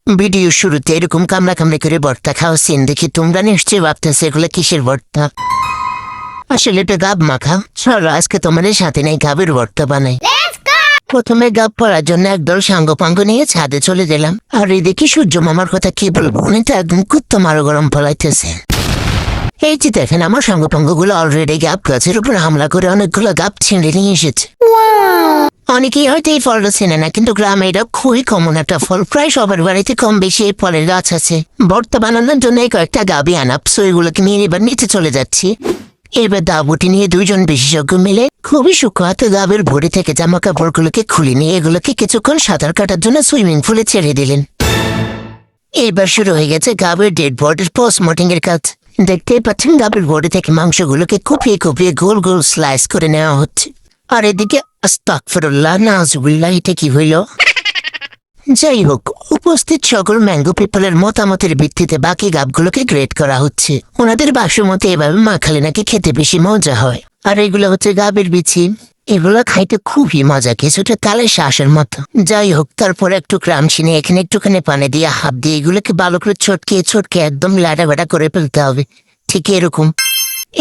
Video শুরুতে এরকম কামড়া কামড়ি করে ভর্তা খাওয়া সিন দেখি তোমরা নিশ্চয়ই ভাবতেছে এগুলো কিসের ভর্তা। আসলে এটা গাব মাখা। চলো আজকে তোমাদের সাথে নেই গাবের ভর্তা বানাই। প্রথমে গাব পড়ার জন্য একদল সাঙ্গপাঙ্গ নিয়ে ছাদে চলে গেলাম। আর এদিকে সূর্য মামার কথা কি বলবো, উনি তো একদম কুত্তো মারো গরম ফলাইতেছে। এই যে দেখেন আমার সাঙ্গপাঙ্গগুলো অলরেডি গাব গাছের উপর হামলা করে অনেকগুলো গাব ছিঁড়ে নিয়ে এসেছে। অনেকেই হয়তো এই ফলটা চেনে না, কিন্তু গ্রামে এটা খুবই কমন একটা ফল। প্রায় সবার বাড়িতে কম বেশি এই ফলের গাছ আছে। ভর্তা বানানোর জন্য এই কয়েকটা গাবি আনাপ, সো এগুলোকে নিয়ে এবার নিচে চলে যাচ্ছি। এবার দাবুটি নিয়ে দুইজন বিশেষজ্ঞ মিলে খুবই সূক্ষ্ম হাতে গাবের ভরে থেকে জামা কাপড়গুলোকে খুলে নিয়ে এগুলোকে কিছুক্ষণ সাঁতার কাটার জন্য সুইমিং পুলে ছেড়ে দিলেন। এবার শুরু হয়ে গেছে গাবের ডেড বডির পোস্টমর্টিং এর কাজ। দেখতেই পাচ্ছেন গাবের বডি থেকে মাংসগুলোকে কুপিয়ে কুপিয়ে গোল গোল স্লাইস করে নেওয়া হচ্ছে। আর এদিকে আস্তাগফিরুল্লাহ নাউজুবিল্লাহ, এটা কি হইল? যাই হোক, উপস্থিত সকল ম্যাঙ্গো পিপলের মতামতের ভিত্তিতে বাকি গাবগুলোকে গ্রেড করা হচ্ছে। ওনাদের বাসমতে এভাবে মাখালে নাকি খেতে বেশি মজা হয়। আর এগুলো হচ্ছে গাবের বিচি। এগুলো খাইতে খুবই মজা, কিছুটা তালে শ্বাসের মতো। যাই হোক, তারপর একটু ক্রামচি নিয়ে এখানে একটুখানি পানি দিয়ে হাত দিয়ে এগুলোকে ভালো করে চটকে একদম লাডা বাডা করে ফেলতে হবে, ঠিক এরকম।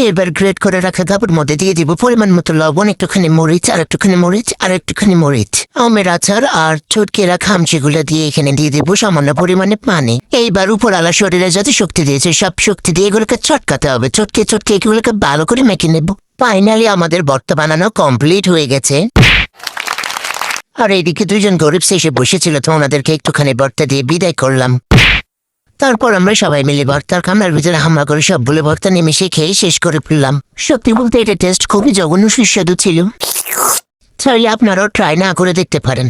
এবার গ্রেড করে রাখা গাবের মধ্যে দিয়ে দিব পরিমাণ মতো লবণ, একটুখানি মরিচ, আর একটুখানি মরিচ, আর একটুখানি মরিচ, আমের আচার আর চটকে রাখা আমচিগুলো দিয়ে এখানে দিয়ে দিব সামান্য পরিমাণে পানি। এইবার উপর আলা শরীরে যত শক্তি দিয়েছে সব শক্তি দিয়ে এগুলোকে চটকাতে হবে। চটকে এগুলোকে ভালো করে মেখে নেব। ফাইনালি আমাদের ভর্তা বানানো কমপ্লিট হয়ে গেছে। আর এইদিকে দুইজন গরিব এসে বসেছিল, তো ওনাদেরকে একটুখানি ভর্তা দিয়ে বিদায় করলাম। তারপর আমরা সবাই মিলে ভর্তার কামরার ভিতরে হামলা করে সবগুলো ভর্তা নিমেষে খেয়ে শেষ করে ফেললাম। সত্যি বলতে এটা টেস্ট খুবই জঘন্য সুস্বাদু ছিল। চাইলে আপনারাও ট্রাই না করে দেখতে পারেন।